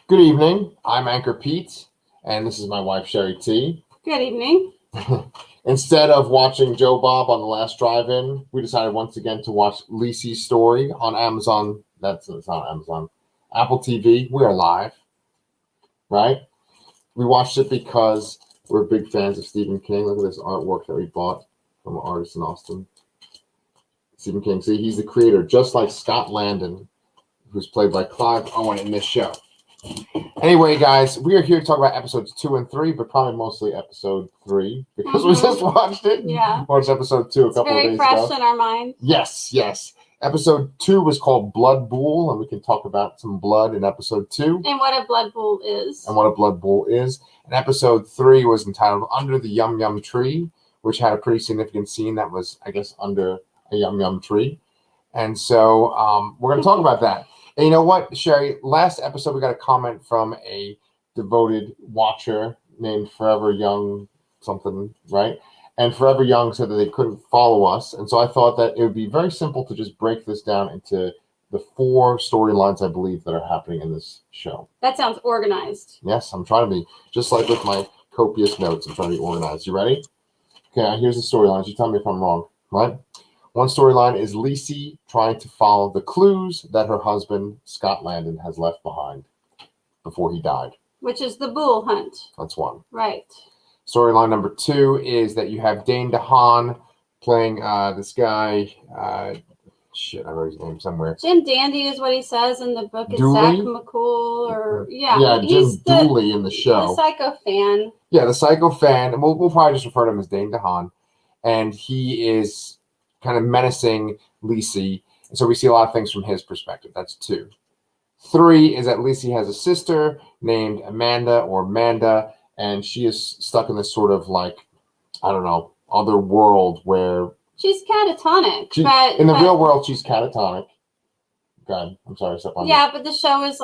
Good evening. I'm Anchorpete, and this is my wife, Shari T. Good evening. Instead of watching Joe Bob on the last drive-in, we decided once again to watch LISEY'S story on Amazon. It's not Amazon. Apple TV. We are live, right? We watched it because we're big fans of Stephen King. Look at this artwork that we bought from an artist in Austin. Stephen King. See, he's the creator, just like Scott Landon, who's played by Clive Owen in this show. Anyway, guys, we are here to talk about episodes 2 and 3, but probably mostly episode 3 because we just watched it. Yeah. Watched episode 2 a couple of days ago. Very fresh in our mind. Yes. Episode 2 was called Blood Bool, and we can talk about some blood in episode 2. And what a blood bool is. And episode 3 was entitled Under the Yum Yum Tree, which had a pretty significant scene that was, I guess, under a yum yum tree. And so we're going to talk about that. And you know what, Shari? Last episode, we got a comment from a devoted watcher named Forever Young something, right? And Forever Young said that they couldn't follow us. And so I thought that it would be very simple to just break this down into the 4 storylines, I believe, that are happening in this show. That sounds organized. Yes, I'm trying to be, just like with my copious notes, I'm trying to be organized. You ready? Okay, here's the storylines. You tell me if I'm wrong, right? One storyline is Lisey trying to follow the clues that her husband, Scott Landon, has left behind before he died. Which is the Bool hunt. That's one. Right. Storyline number 2 is that you have Dane DeHaan playing this guy. I wrote his name somewhere. Jim Dandy is what he says in the book. It's Dooley? Zach McCool, or Jim Dooley in the show. The psycho fan. Yeah, the psycho fan. And we'll probably just refer to him as Dane DeHaan. And he is kind of menacing Lisey. And so we see a lot of things from his perspective. That's 2. 3 is that Lisey has a sister named Amanda, and she is stuck in this sort of other world where she's catatonic. In the real world, she's catatonic. God, I'm sorry, step on but the show is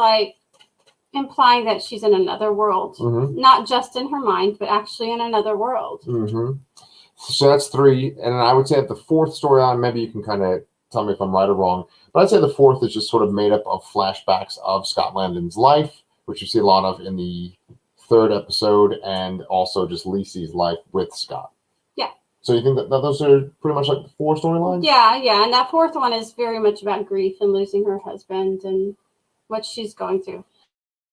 implying that she's in another world. Mm-hmm. Not just in her mind, but actually in another world. Mm-hmm. So that's 3. And I would say that the 4th storyline, maybe you can kind of tell me if I'm right or wrong, but I'd say the 4th is just sort of made up of flashbacks of Scott Landon's life, which you see a lot of in the 3rd episode, and also just Lisey's life with Scott. Yeah. So you think that those are pretty much like the 4 storylines? Yeah. And that 4th one is very much about grief and losing her husband and what she's going through.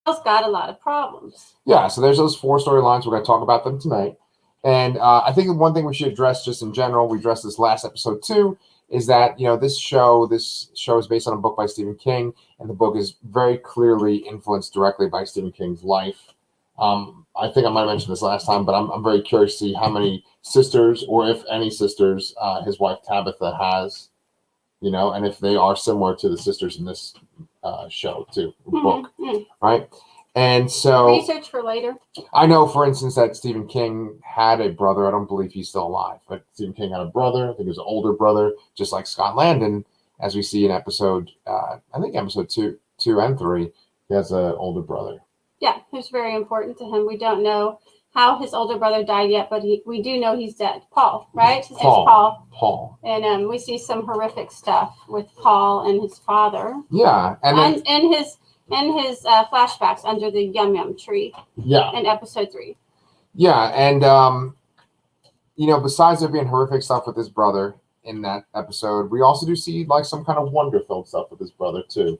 She's got a lot of problems. Yeah, so there's those 4 storylines. We're going to talk about them tonight. And I think one thing we should address just in general, we addressed this last episode too, is that, this show is based on a book by Stephen King, and the book is very clearly influenced directly by Stephen King's life. I think I might have mentioned this last time, but I'm very curious to see how many sisters, or if any sisters, his wife Tabitha has, and if they are similar to the sisters in this show too, book, right? And so research for later. I know, for instance, that Stephen King had a brother. I don't believe he's still alive, but Stephen King had a brother. I think he was an older brother, just like Scott Landon, as we see in episode 2 and 3. He has an older brother. Yeah, who's very important to him. We don't know how his older brother died yet, but we do know he's dead. Paul, right? His name's Paul. Paul. And we see some horrific stuff with Paul and his father. Yeah, and his flashbacks under the yum yum tree. Yeah. In episode 3. Yeah, and besides there being horrific stuff with his brother in that episode, we also do see some kind of wonder-filled stuff with his brother too.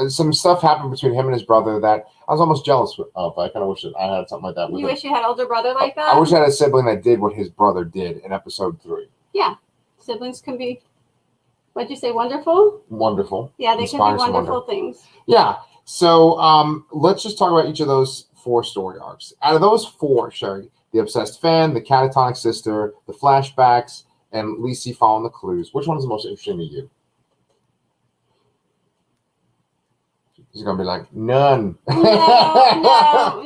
Some stuff happened between him and his brother that I was almost jealous of. I kind of wish that I had something like that. You wish you had an older brother like that? I wish I had a sibling that did what his brother did in episode 3. Yeah, siblings can be. What'd you say? Wonderful? Wonderful. Yeah, they can be wonderful things. Yeah. So let's just talk about each of those 4 story arcs. Out of those 4, Shari, the obsessed fan, the catatonic sister, the flashbacks, and Lisey following the clues, which one is the most interesting to you? He's going to be like, none. No.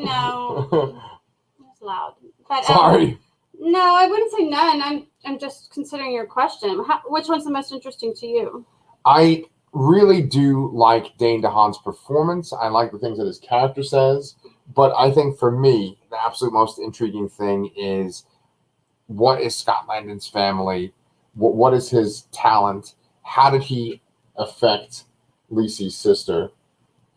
It's loud. But, sorry. No, I wouldn't say none. I'm just considering your question. Which one's the most interesting to you? I really do like Dane DeHaan's performance. I like the things that his character says. But I think for me, the absolute most intriguing thing is, what is Scott Landon's family? What is his talent? How did he affect Lisey's sister?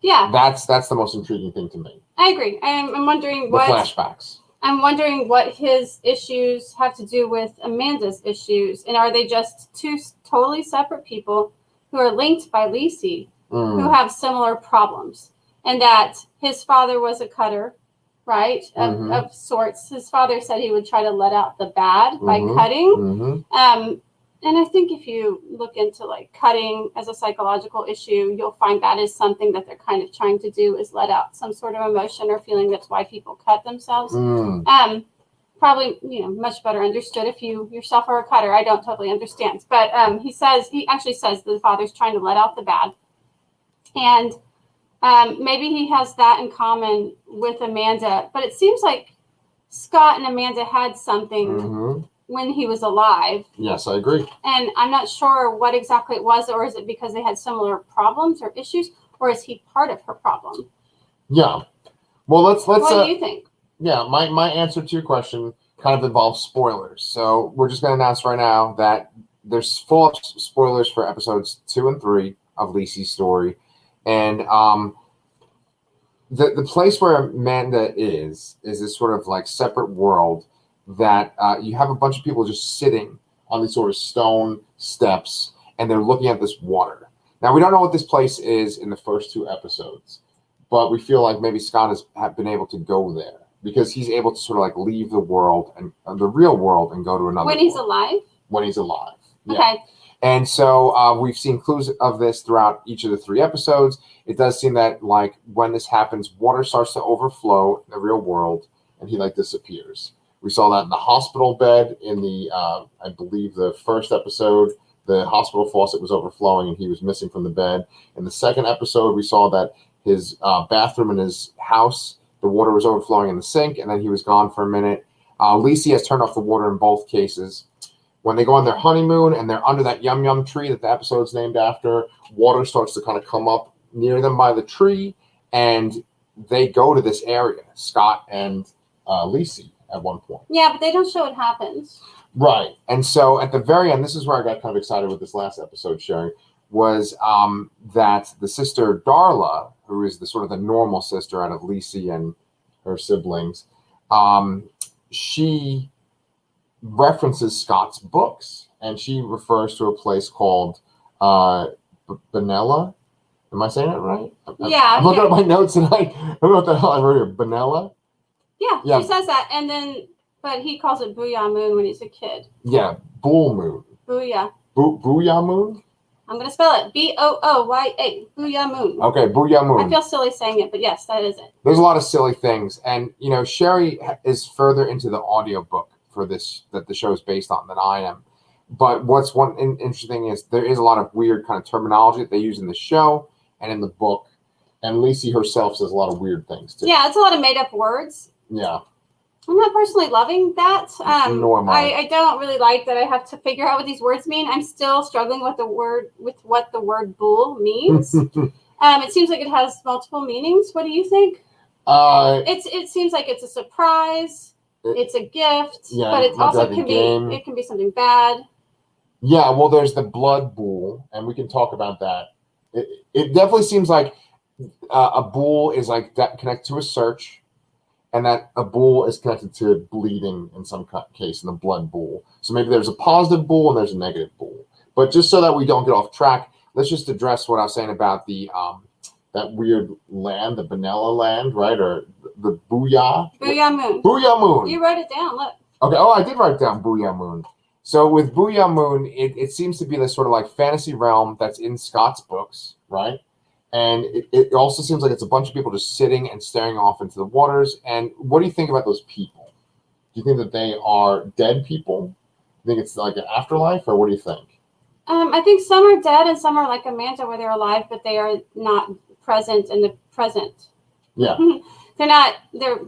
Yeah. That's the most intriguing thing to me. I agree. I'm wondering The flashbacks. I'm wondering what his issues have to do with Amanda's issues, and are they just two totally separate people who are linked by Lisey, who have similar problems, and that his father was a cutter, right, of sorts. His father said he would try to let out the bad by cutting. And I think if you look into like cutting as a psychological issue, you'll find that is something that they're kind of trying to do, is let out some sort of emotion or feeling. That's why people cut themselves. Probably, much better understood if you yourself are a cutter. I don't totally understand. But he actually says the father's trying to let out the bad. And maybe he has that in common with Amanda. But it seems like Scott and Amanda had something when he was alive. Yes, I agree. And I'm not sure what exactly it was, or is it because they had similar problems or issues, or is he part of her problem? Yeah. Well, let's. What do you think? Yeah, my answer to your question kind of involves spoilers. So we're just going to announce right now that there's full of spoilers for episodes 2 and 3 of Lisey's story, and the place where Amanda is this sort of like separate world that you have a bunch of people just sitting on these sort of stone steps, and they're looking at this water. Now, we don't know what this place is in the first 2 episodes, but we feel like maybe Scott has been able to go there because he's able to sort of like leave the world and the real world and go to another when he's alive. When he's alive. Yeah. Okay. And so we've seen clues of this throughout each of the 3 episodes. It does seem that like when this happens, water starts to overflow in the real world, and he like disappears. We saw that in the hospital bed in the, I believe, the first episode. The hospital faucet was overflowing, and he was missing from the bed. In the second episode, we saw that his bathroom in his house, the water was overflowing in the sink, and then he was gone for a minute. Lisey has turned off the water in both cases. When they go on their honeymoon and they're under that yum yum tree that the episode's named after, water starts to kind of come up near them by the tree, and they go to this area, Scott and Lisey, at one point. Yeah, but they don't show what happens. Right. And so at the very end, this is where I got kind of excited with this last episode, Shari, was that the sister Darla, who is the sort of the normal sister out of Lisey and her siblings, she references Scott's books, and she refers to a place called Benella. Am I saying it right? Yeah. I'm looking at my notes, and I don't know what the hell I wrote here. Benella? Yeah, she says that, and then, but he calls it Booyah Moon when he's a kid. Yeah, Bool Moon. Booyah. Booyah Moon? I'm going to spell it. Booya. Booyah Moon. Okay, Booyah Moon. I feel silly saying it, but yes, that is it. There's a lot of silly things. And, Shari is further into the audiobook for this, that the show is based on, than I am. But what's one interesting thing is there is a lot of weird kind of terminology that they use in the show and in the book. And Lisey herself says a lot of weird things, too. Yeah, it's a lot of made-up words. Yeah. I'm not personally loving that. Nor am I. I don't really like that I have to figure out what these words mean. I'm still struggling with what the word Bool means. It seems like it has multiple meanings. What do you think? It seems like it's a surprise. It's a gift, yeah, but it also like it can be something bad. Yeah, well, there's the blood bool, and we can talk about that. It definitely seems like a bool is like that connected to a search, and that a bool is connected to bleeding in some case, in the blood bool. So maybe there's a positive bool and there's a negative bool. But just so that we don't get off track, let's just address what I was saying about the that weird land, the Benella land, right? Or the Booyah? Booyah Moon. Booyah Moon. You wrote it down, look. Okay, I did write down Booyah Moon. So with Booyah Moon, it seems to be this sort of like fantasy realm that's in Scott's books, right? And it also seems like it's a bunch of people just sitting and staring off into the waters. And what do you think about those people? Do you think that they are dead people? Do you think it's like an afterlife, or what do you think? I think some are dead and some are like Amanda, where they're alive, but they are not present in the present. Yeah. They're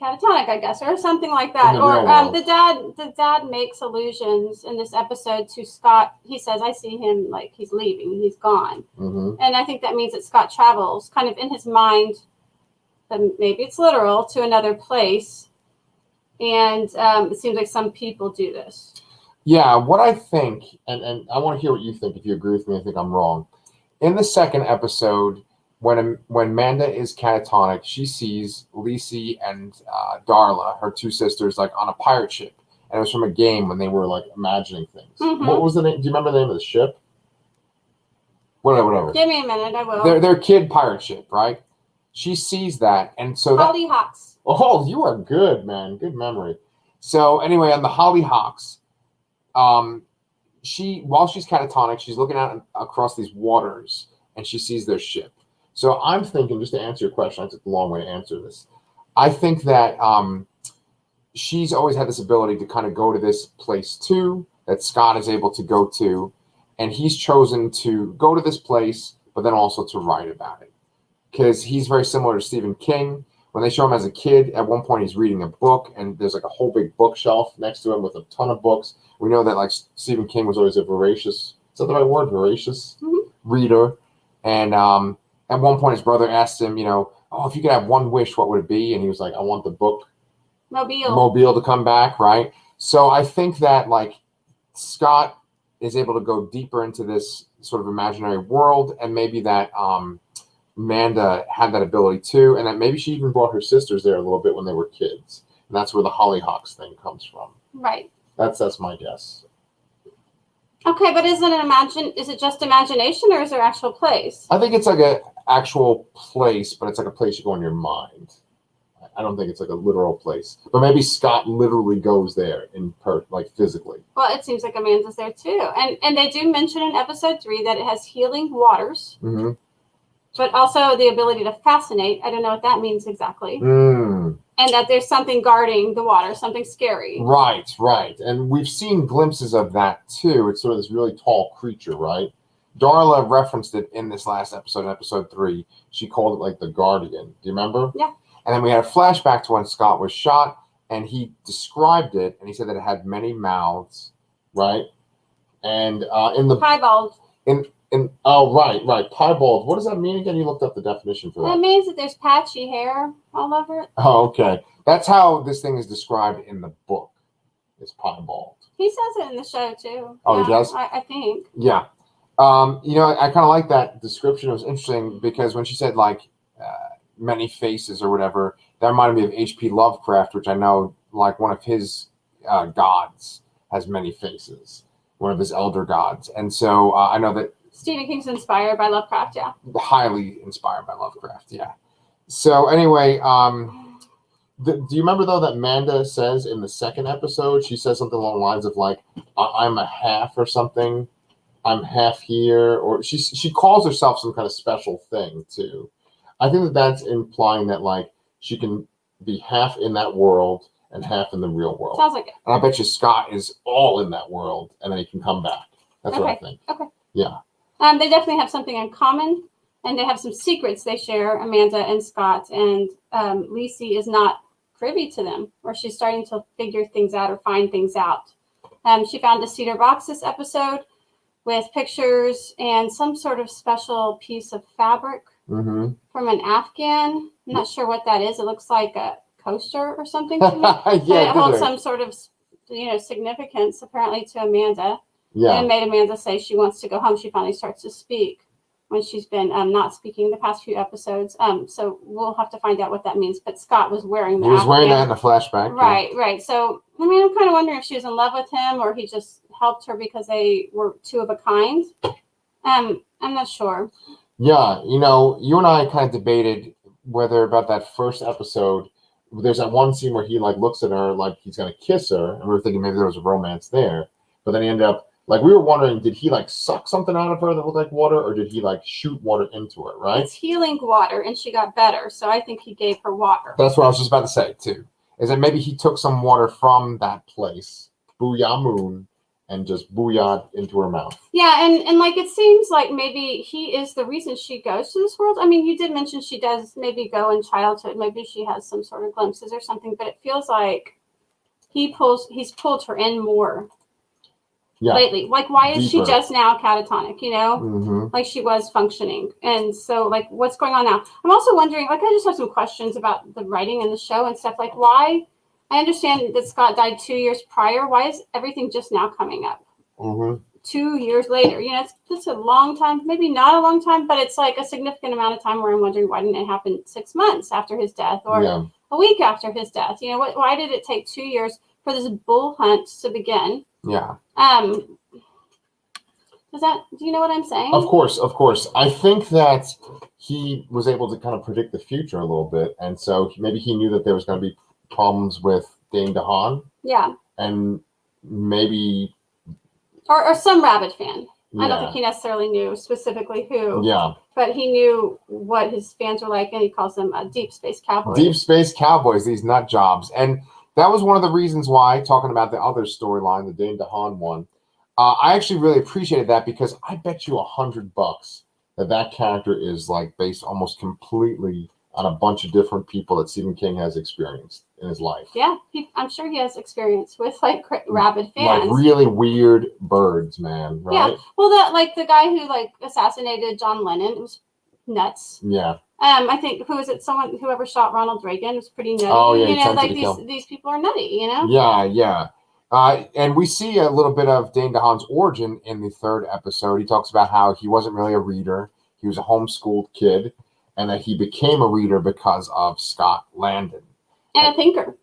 catatonic, I guess, or something like that. Or the dad makes allusions in this episode to Scott. He says, I see him like he's leaving, he's gone. Mm-hmm. And I think that means that Scott travels kind of in his mind, maybe it's literal, to another place. And it seems like some people do this. Yeah, what I think, and I want to hear what you think. If you agree with me, I think I'm wrong. In the second episode, when Manda is catatonic, she sees Lisey and Darla, her two sisters, like on a pirate ship, and it was from a game when they were like imagining things. Mm-hmm. What was the name? Do you remember the name of the ship? Whatever. Give me a minute, I will. Their kid pirate ship, right? She sees that, and so Hollyhocks. Oh, you are good, man. Good memory. So anyway, on the Hollyhocks, while she's catatonic, she's looking out across these waters, and she sees their ship. So I'm thinking, just to answer your question, I took a long way to answer this. I think that she's always had this ability to kind of go to this place too, that Scott is able to go to, and he's chosen to go to this place, but then also to write about it. Because he's very similar to Stephen King. When they show him as a kid, at one point he's reading a book, and there's like a whole big bookshelf next to him with a ton of books. We know that like Stephen King was always a voracious, is that the right word, voracious reader. And at one point his brother asked him, oh, if you could have one wish, what would it be? And he was like, I want the book Mobile to come back, right? So I think that like Scott is able to go deeper into this sort of imaginary world, and maybe that Manda had that ability too, and that maybe she even brought her sisters there a little bit when they were kids, and that's where the Hollyhocks thing comes from. Right. That's my guess. Okay, but is it just imagination, or is there actual place? I think it's like an actual place, but it's like a place you go in your mind. I don't think it's like a literal place, but maybe Scott literally goes there like physically. Well, it seems like Amanda's there too, and they do mention in episode 3 that it has healing waters. Mm-hmm. But also the ability to fascinate. I don't know what that means exactly. And that there's something guarding the water, something scary. Right. And we've seen glimpses of that too. It's sort of this really tall creature, right? Darla referenced it in this last episode, in episode 3. She called it like the Guardian. Do you remember? Yeah. And then we had a flashback to when Scott was shot, and he described it, and he said that it had many mouths, right? And in the piebald. Right. Piebald. What does that mean again? You looked up the definition for that. It means that there's patchy hair all over it. Oh, okay. That's how this thing is described in the book. It's piebald. He says it in the show too. Oh, he does? I think. Yeah. I kind of like that description. It was interesting because when she said like many faces or whatever, that reminded me of H.P. Lovecraft, which I know like one of his gods has many faces, one of his elder gods. And so I know that Stephen King's inspired by Lovecraft, yeah. Highly inspired by Lovecraft, yeah. So anyway, do you remember though that Manda says in the second episode, she says something along the lines of like, I'm a half or something. I'm half here, or she calls herself some kind of special thing too. I think that's implying that like she can be half in that world and half in the real world. Sounds like it. And I bet you Scott is all in that world, and then he can come back. That's what I think. Okay. Yeah. They definitely have something in common, and they have some secrets they share, Amanda and Scott, and Lisey is not privy to them, or she's starting to figure things out or find things out. She found a cedar box this episode with pictures and some sort of special piece of fabric from an Afghan. I'm not sure what that is. It looks like a coaster or something to me. Yeah, it holds some sort of significance apparently to Amanda. Yeah. And made Amanda say she wants to go home. She finally starts to speak when she's been not speaking the past few episodes. So we'll have to find out what that means. But Scott was wearing that. He was wearing that in the flashback. Right. So, I mean, I'm kind of wondering if she was in love with him or he just helped her because they were two of a kind. I'm not sure. Yeah. You and I kind of debated whether about that first episode, there's that one scene where he like looks at her like he's going to kiss her. And we were thinking maybe there was a romance there. But then he ended up, like, we were wondering, did he, like, suck something out of her that looked like water, or did he, like, shoot water into her, right? It's healing water, and she got better, so I think he gave her water. That's what I was just about to say, too, is that maybe he took some water from that place, Booyah Moon, and just booyah into her mouth. Yeah, and like, it seems like maybe he is the reason she goes to this world. I mean, you did mention she does maybe go in childhood. Maybe she has some sort of glimpses or something, but it feels like he's pulled her in more. Yeah. Lately, like, why is she just now catatonic, like she was functioning, and so like what's going on now? I'm also wondering, like, I just have some questions about the writing in the show and stuff, like why. I understand that Scott died 2 years prior. Why is everything just now coming up? 2 years later. You know, it's a long time, maybe not a long time, but it's like a significant amount of time where I'm wondering, why didn't it happen 6 months after his death or a week after his death? You know, why did it take 2 years for this bull hunt to begin? Yeah. Do you know what I'm saying? Of course. I think that he was able to kind of predict the future a little bit, and so maybe he knew that there was going to be problems with Dane DeHaan. Yeah. And maybe... Or some Rabbit fan. Yeah. I don't think he necessarily knew specifically who. Yeah. But he knew what his fans were like, and he calls them deep space cowboys. Deep space cowboys, these nut jobs. And that was one of the reasons why, talking about the other storyline, the Dane DeHaan one, I actually really appreciated that, because I bet you $100 that character is like based almost completely on a bunch of different people that Stephen King has experienced in his life. Yeah, I'm sure he has experience with like rabid fans, like really weird birds, man. Right? Yeah. Well, that like the guy who like assassinated John Lennon was nuts. Yeah. I think whoever shot Ronald Reagan was pretty nutty. Oh yeah, you know, like these people are nutty. You know. Yeah. And we see a little bit of Dane DeHaan's origin in the 3rd episode. He talks about how he wasn't really a reader. He was a homeschooled kid, and that he became a reader because of Scott Landon. And a thinker.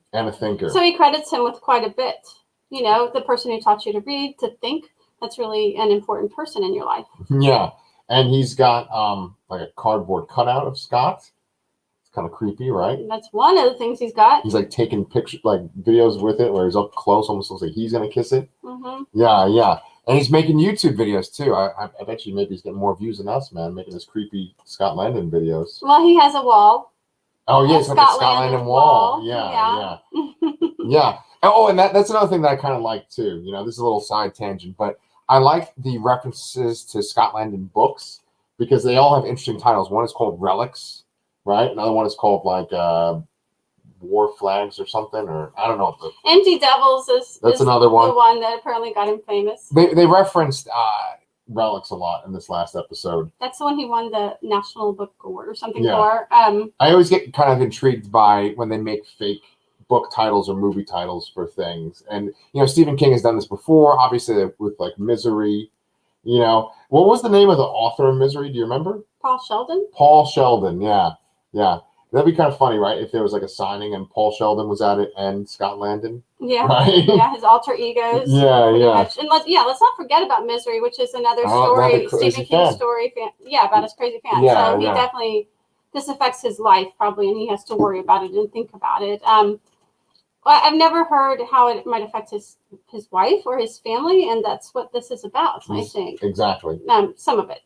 So he credits him with quite a bit. You know, the person who taught you to read, to think, that's really an important person in your life. Yeah. And he's got like a cardboard cutout of Scott. Kind of creepy, right? That's one of the things he's got. He's like taking pictures, like videos with it, where he's up close, almost looks like he's gonna kiss it. Mm-hmm. Yeah, and he's making YouTube videos too. I bet you maybe he's getting more views than us, man, making his creepy Scott Landon videos. Well, he has a wall. Oh yeah, it's like a Scott Landon wall. Yeah. Oh, and that's another thing that I kind of like too. You know, this is a little side tangent, but I like the references to Scott Landon books because they all have interesting titles. One is called Relics. Right, another one is called like War Flags or something, or I don't know. Empty Devils is another one. The one that apparently got him famous. They referenced Relics a lot in this last episode. That's the one he won the National Book Award or something for. I always get kind of intrigued by when they make fake book titles or movie titles for things, and you know Stephen King has done this before, obviously with like Misery. You know, what was the name of the author of Misery? Do you remember? Paul Sheldon. Paul Sheldon, yeah. That'd be kind of funny, right? If there was like a signing and Paul Sheldon was at it and Scott Landon. Yeah. Right? Yeah, his alter egos. Yeah. Much. And let's not forget about Misery, which is another story, Stephen King story. About his crazy fan. Yeah, so he definitely, this affects his life probably, and he has to worry about it and think about it. I've never heard how it might affect his wife or his family, and that's what this is about, I think. Exactly. Some of it.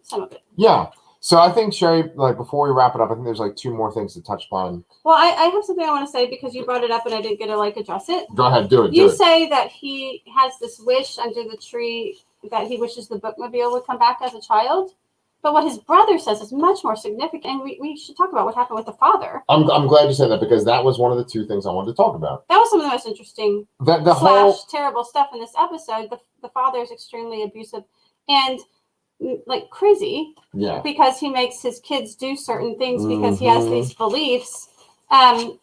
Yeah. So I think, Shari, like before we wrap it up, I think there's like 2 more things to touch upon. Well, I have something I want to say because you brought it up and I didn't get to address it. Go ahead, do it. You say that he has this wish under the tree that he wishes the bookmobile would come back as a child. But what his brother says is much more significant, and we should talk about what happened with the father. I'm glad you said that because that was one of the 2 things I wanted to talk about. That was some of the most interesting terrible stuff in this episode. The father is extremely abusive and like crazy, because he makes his kids do certain things because he has these beliefs.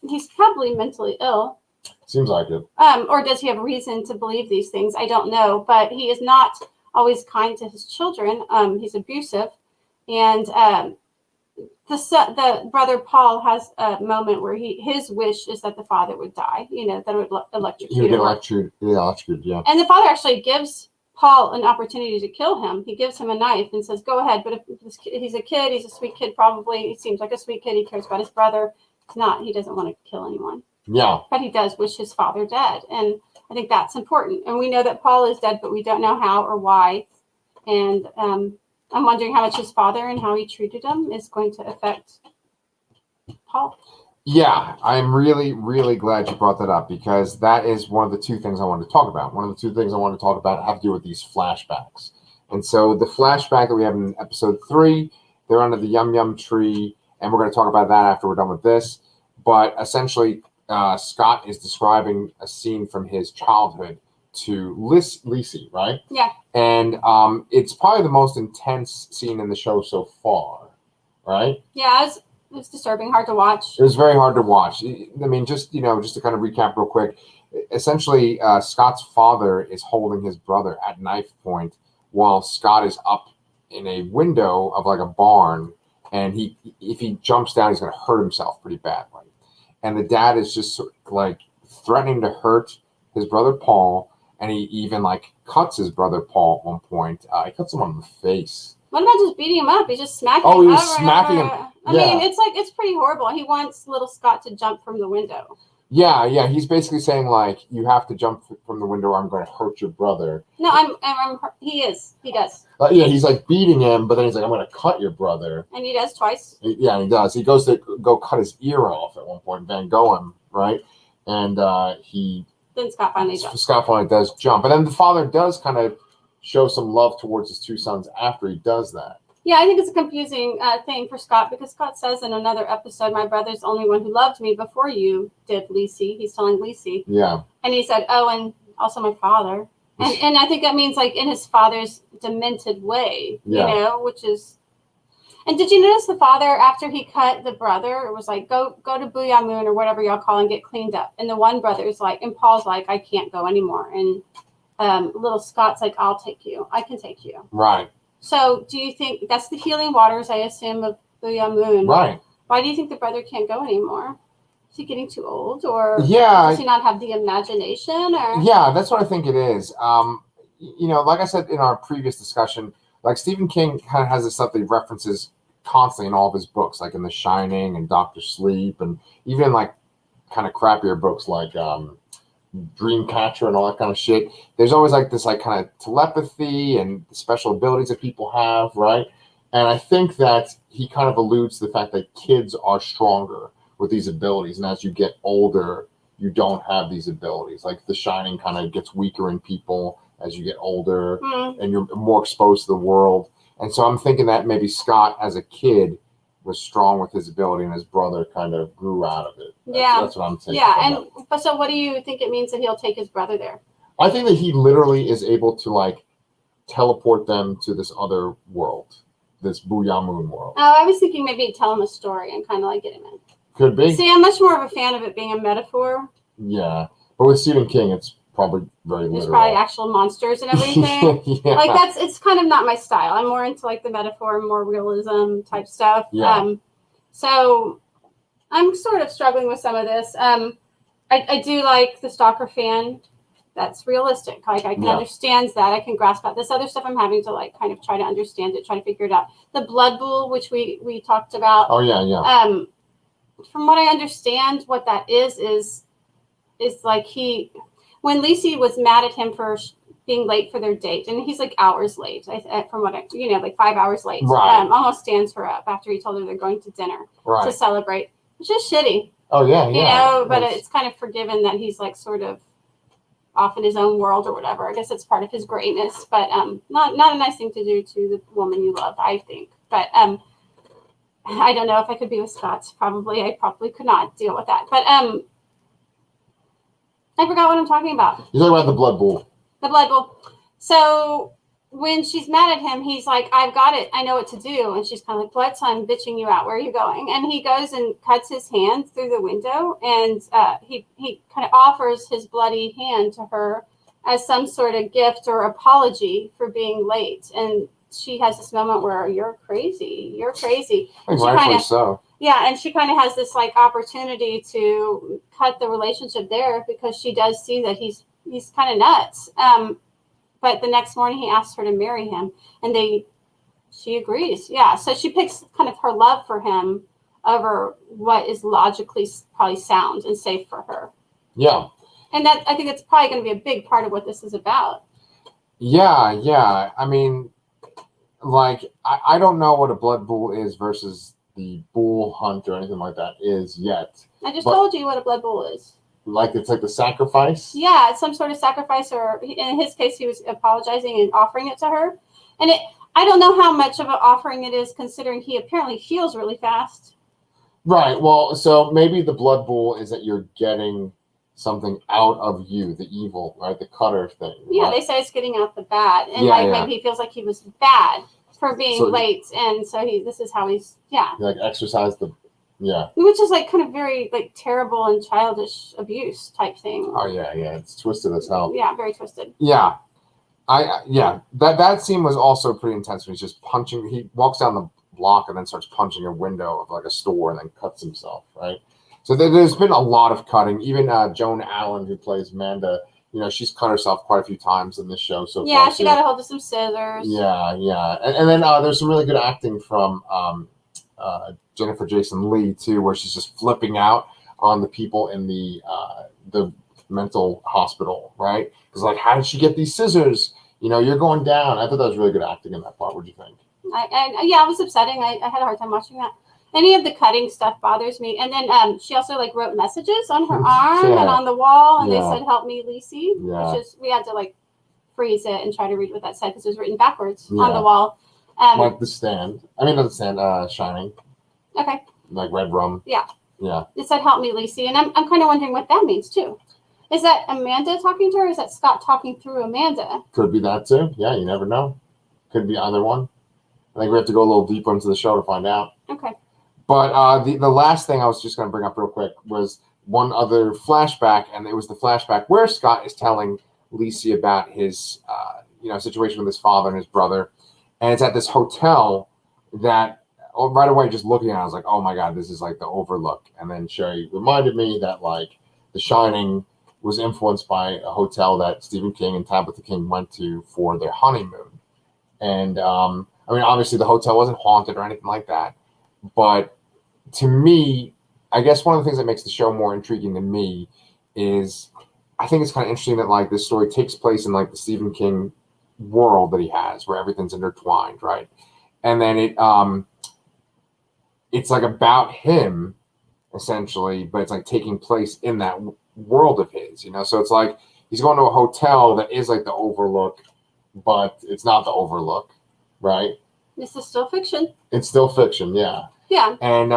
He's probably mentally ill. Seems like it. Or does he have reason to believe these things? I don't know, but he is not always kind to his children. He's abusive. And the brother Paul has a moment where his wish is that the father would die, that would electrocute him. He would get electrocuted, yeah. And the father actually gives Paul an opportunity to kill him. He gives him a knife and says, go ahead. But if he's a kid, he's a sweet kid probably. He seems like a sweet kid. He cares about his brother. It's not. He doesn't want to kill anyone. Yeah. But he does wish his father dead. And I think that's important. And we know that Paul is dead, but we don't know how or why. And I'm wondering how much his father and how he treated him is going to affect Paul. Yeah, I'm really, really glad you brought that up because that is one of the 2 things I wanted to talk about. One of the 2 things I wanted to talk about have to do with these flashbacks. And so the flashback that we have in episode 3, they're under the Yum Yum tree, and we're going to talk about that after we're done with this. But essentially, Scott is describing a scene from his childhood to Lisey, right? Yeah. And it's probably the most intense scene in the show so far, right? Yeah, it was disturbing, hard to watch. It was very hard to watch. I mean, just to kind of recap real quick, essentially Scott's father is holding his brother at knife point while Scott is up in a window of like a barn, and if he jumps down, he's going to hurt himself pretty badly. And the dad is just sort of like threatening to hurt his brother Paul, and he even like cuts his brother Paul at one point. He cuts him on the face. What about just beating him up? He's just smacking him. Oh, he was smacking him. I mean, it's pretty horrible. He wants little Scott to jump from the window. Yeah. He's basically saying like, you have to jump from the window, or I'm going to hurt your brother. No, he does. Yeah, he's like beating him, but then he's like, I'm going to cut your brother. And he does twice. Yeah, he does. He goes to go cut his ear off at one point, Van Gogh him, right? And then Scott finally jumps. Scott finally does jump. And then the father does kind of show some love towards his two sons after he does that. Yeah, I think it's a confusing thing for Scott, because Scott says in another episode, my brother's the only one who loved me before you did, Lisey. He's telling Lisey. Yeah. And he said, oh, and also my father. And I think that means like in his father's demented way, you know, which is. And did you notice the father, after he cut the brother, it was like, go to Booyah Moon or whatever y'all call and get cleaned up. And the one brother's like, and Paul's like, I can't go anymore. And little Scott's like, I'll take you. I can take you. Right. So do you think that's the healing waters, I assume, of Booyah Moon? Right. Why do you think the brother can't go anymore? Is he getting too old, or does he not have the imagination? Or yeah, that's what I think it is. You know, like I said in our previous discussion, like Stephen King kind of has this stuff that he references constantly in all of his books, like in The Shining and Doctor Sleep, and even like kind of crappier books like Dreamcatcher and all that kind of shit. There's always like this like kind of telepathy and special abilities that people have, right? And I think that he kind of alludes to the fact that kids are stronger with these abilities, and as you get older, you don't have these abilities. Like The Shining kind of gets weaker in people as you get older, and you're more exposed to the world. And so I'm thinking that maybe Scott, as a kid, was strong with his ability, and his brother kind of grew out of it. That's what I'm thinking. Yeah, but so what do you think it means that he'll take his brother there? I think that he literally is able to like teleport them to this other world, this Booyah Moon world. Oh, I was thinking maybe tell him a story and kind of like get him in. Could be. See, I'm much more of a fan of it being a metaphor. Yeah, but with Stephen King, it's probably very literal. There's probably actual monsters and everything. Yeah. Like it's kind of not my style. I'm more into like the metaphor, more realism type stuff. Yeah. So I'm sort of struggling with some of this. I do like the Stalker fan. That's realistic. Like I can understand that. I can grasp that. This other stuff I'm having to like kind of try to understand it, try to figure it out. The Blood Bool, which we talked about. Oh yeah. From what I understand, what that is like when Lisey was mad at him for being late for their date, and he's like hours late, from what like 5 hours late. Right. Almost stands her up after he told her they're going to dinner to celebrate. It's just shitty. Oh yeah. You know, but it's kind of forgiven that he's like sort of off in his own world or whatever. I guess it's part of his greatness, but not a nice thing to do to the woman you love, I think. But I don't know if I could be with Scott. I probably could not deal with that. But I forgot what I'm talking about. You're talking about the Blood Bool. The Blood Bool. So when she's mad at him, he's like, I've got it. I know what to do. And she's kind of like, what? So I'm bitching you out. Where are you going? And he goes and cuts his hand through the window. And he kind of offers his bloody hand to her as some sort of gift or apology for being late. And she has this moment where you're crazy. Rightfully so. Yeah, and she kind of has this like opportunity to cut the relationship there because she does see that he's kind of nuts. But the next morning he asks her to marry him, and she agrees. Yeah, so she picks kind of her love for him over what is logically probably sound and safe for her. Yeah. And that I think it's probably going to be a big part of what this is about. Yeah. I mean, like, I don't know what a Blood Bool is versus the Bool hunt or anything like that is yet. I just told you what a Blood Bool is. Like, it's like the sacrifice? Yeah, it's some sort of sacrifice, or in his case, he was apologizing and offering it to her. And I don't know how much of an offering it is, considering he apparently heals really fast. Right. Well, so maybe the Blood Bool is that you're getting something out of you, the evil, right? The cutter thing. Yeah, right? They say it's getting out the bad. And maybe he feels like he was bad for being late. And so this is how he's, like exercise the, which is like kind of very like terrible and childish abuse type thing. Oh, yeah. It's twisted as hell. Yeah, very twisted. Yeah. that scene was also pretty intense when he's just punching. He walks down the block and then starts punching a window of like a store and then cuts himself, right? So there's been a lot of cutting. Even Joan Allen, who plays Amanda, she's cut herself quite a few times in this show. So yeah, she got a hold of some scissors. Yeah, and then there's some really good acting from Jennifer Jason Leigh too, where she's just flipping out on the people in the mental hospital, right? Because like, how did she get these scissors? You're going down. I thought that was really good acting in that part. What do you think? It was upsetting. I had a hard time watching that. Any of the cutting stuff bothers me. And then she also like wrote messages on her arm and on the wall, and they said, "Help me, Lisey." Yeah. Which is, we had to like freeze it and try to read what that said because it was written backwards on the wall. Like The Stand. I mean, not The Stand. Shining. Okay. Like Red Rum. Yeah. Yeah. It said, "Help me, Lisey," and I'm kind of wondering what that means too. Is that Amanda talking to her? Or is that Scott talking through Amanda? Could be that too. Yeah, you never know. Could be either one. I think we have to go a little deeper into the show to find out. Okay. But the last thing I was just going to bring up real quick was one other flashback, and it was the flashback where Scott is telling Lisey about his situation with his father and his brother, and it's at this hotel that right away just looking at it, I was like, oh my god, this is like the Overlook. And then Shari reminded me that like The Shining was influenced by a hotel that Stephen King and Tabitha King went to for their honeymoon. And I mean, obviously the hotel wasn't haunted or anything like that, but to me, I guess one of the things that makes the show more intriguing to me is I think it's kind of interesting that like this story takes place in like the Stephen King world that he has, where everything's intertwined, right? And then it's like about him essentially, but it's like taking place in that world of his, So it's like he's going to a hotel that is like the Overlook, but it's not the Overlook, right? This is still fiction. It's still fiction, yeah. Yeah. And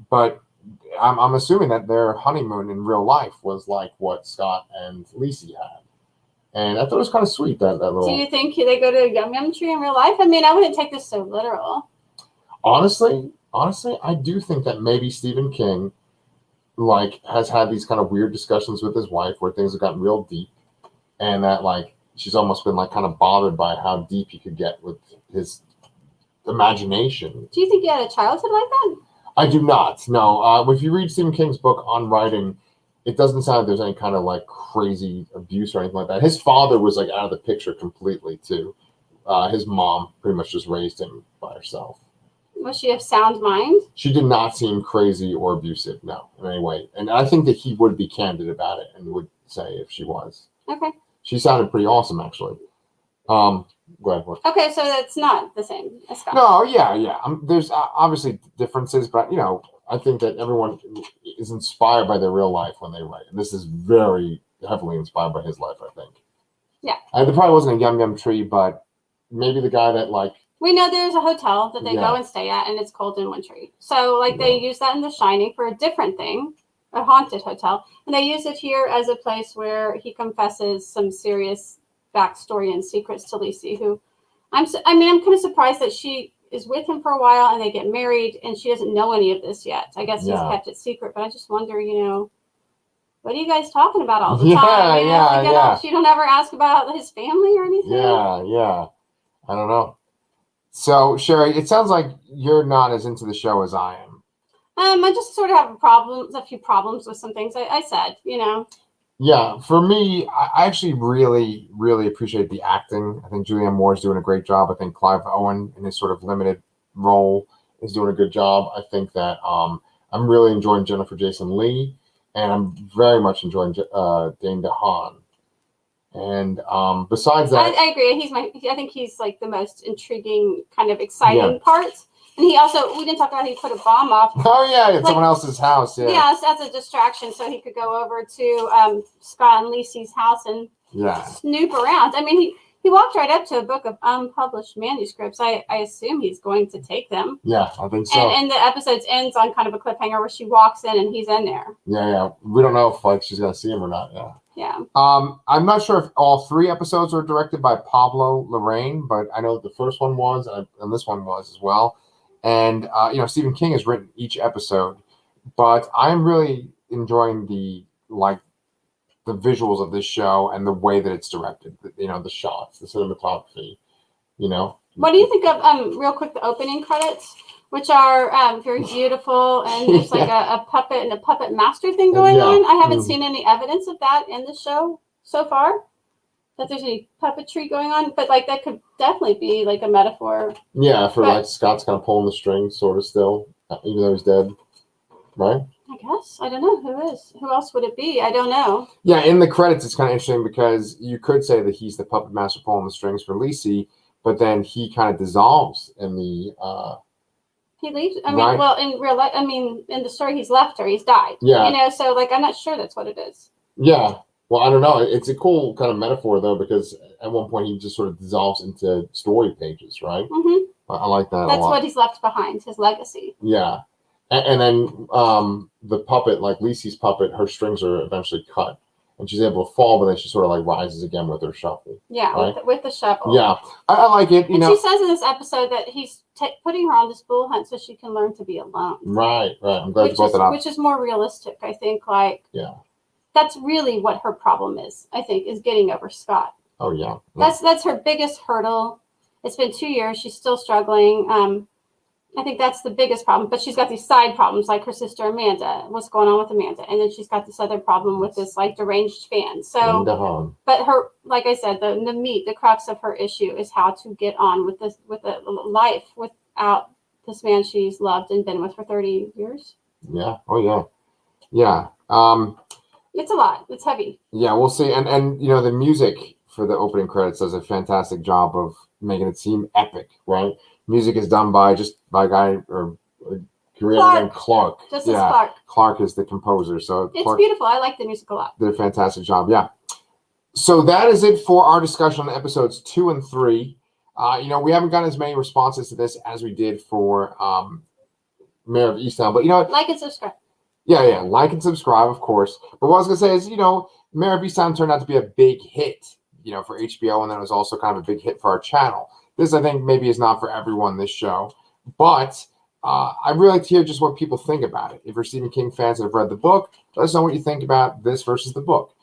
but I'm assuming that their honeymoon in real life was like what Scott and Lisey had. And I thought it was kind of sweet that little. Do you think they go to a Yum Yum tree in real life? I mean, I wouldn't take this so literal. Honestly, I do think that maybe Stephen King like has had these kind of weird discussions with his wife where things have gotten real deep, and that like she's almost been like kind of bothered by how deep he could get with his imagination. Do you think he had a childhood like that? I do not. No. If you read Stephen King's book on writing, it doesn't sound like there's any kind of like crazy abuse or anything like that. His father was like out of the picture completely too. His mom pretty much just raised him by herself. Was she of sound mind? She did not seem crazy or abusive, no, in any way. And I think that he would be candid about it and would say if she was. Okay. She sounded pretty awesome, actually. Go ahead. Okay, so that's not the same as Scott. No, yeah. There's obviously differences, but I think that everyone is inspired by their real life when they write, and this is very heavily inspired by his life, I think. Yeah. There probably wasn't a Yum Yum tree, but maybe the guy that like. We know there's a hotel that they go and stay at, and it's cold and wintry. So, like, they use that in The Shining for a different thing, a haunted hotel, and they use it here as a place where he confesses some serious backstory and secrets to Lisey, who I'm kind of surprised that she is with him for a while and they get married and she doesn't know any of this yet. I guess he's kept it secret, but I just wonder, what are you guys talking about all the time? Yeah. She don't ever ask about his family or anything. Yeah. I don't know. So, Shari, it sounds like you're not as into the show as I am. I just sort of have a few problems with some things I said, Yeah, for me, I actually really, really appreciate the acting. I think Julianne Moore is doing a great job. I think Clive Owen, in his sort of limited role, is doing a good job. I think that I'm really enjoying Jennifer Jason Leigh, and I'm very much enjoying Dane DeHaan. And besides that, I agree. I think he's like the most intriguing, kind of exciting part. And he also, we didn't talk about, he put a bomb off. Oh yeah, at someone else's house. Yeah, as a distraction, so he could go over to Scott and Lisey's house and snoop around. I mean, he walked right up to a book of unpublished manuscripts. I assume he's going to take them. Yeah, I think so. And the episode ends on kind of a cliffhanger where she walks in and he's in there. Yeah. We don't know if like she's gonna see him or not. Yeah. I'm not sure if all 3 episodes were directed by Pablo Larraín, but I know the first one was, and this one was as well. And Stephen King has written each episode, but I'm really enjoying the the visuals of this show and the way that it's directed. You know, the shots, the cinematography. You know. What do you think of real quick, the opening credits, which are very beautiful, and there's like a puppet and a puppet master thing going on? I haven't seen any evidence of that in the show so far, that there's any puppetry going on, but like that could definitely be like a metaphor. Yeah, for like Scott's kind of pulling the strings sort of still, even though he's dead, right? I guess. I don't know who is. Who else would it be? I don't know. Yeah, in the credits, it's kind of interesting because you could say that he's the puppet master pulling the strings for Lisey, but then he kind of dissolves in the. He leaves. I mean, well, in real life, I mean, in the story, he's left her. He's died. Yeah. You know, so like, I'm not sure that's what it is. Yeah. Well, I don't know. It's a cool kind of metaphor though, because at one point he just sort of dissolves into story pages, right? Mm-hmm. I like that. That's what he's left behind, his legacy. Yeah. And then the puppet, like Lisey's puppet, her strings are eventually cut. And she's able to fall, but then she sort of like rises again with her shovel. Yeah, right? with the shovel. Yeah, I like it. You know, she says in this episode that he's putting her on this bull hunt so she can learn to be alone. Right. I'm glad you brought that up. Which is more realistic, I think. Like, that's really what her problem is. I think is getting over Scott. Oh yeah. That's her biggest hurdle. It's been 2 years. She's still struggling. I think that's the biggest problem. But she's got these side problems, like her sister Amanda. What's going on with Amanda? And then she's got this other problem with this like deranged fan. So, but her, like I said, the crux of her issue is how to get on with a life without this man she's loved and been with for 30 years. Yeah. Oh yeah. It's a lot. It's heavy. Yeah, we'll see. And you know, the music for the opening credits does a fantastic job of making it seem epic, right? Music is done by a guy or a creator named Clark. Just as Clark. Clark is the composer. So it's Clark beautiful. I like the music a lot. Did a fantastic job. Yeah. So that is it for our discussion on episodes 2 and 3. You know, we haven't gotten as many responses to this as we did for Mayor of Easttown, but you know, like and subscribe. Yeah, like and subscribe, of course. But what I was gonna say is, you know, Mayor of Easttown turned out to be a big hit, you know, for HBO, and then it was also kind of a big hit for our channel. This, I think, maybe is not for everyone, this show, but I'd really like to hear just what people think about it. If you're Stephen King fans that have read the book, let us know what you think about this versus the book.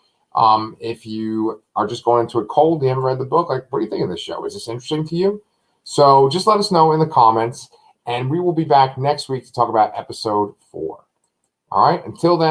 If you are just going into it cold, you haven't read the book, like, what do you think of this show? Is this interesting to you? So just let us know in the comments, and we will be back next week to talk about episode 4. All right, until then.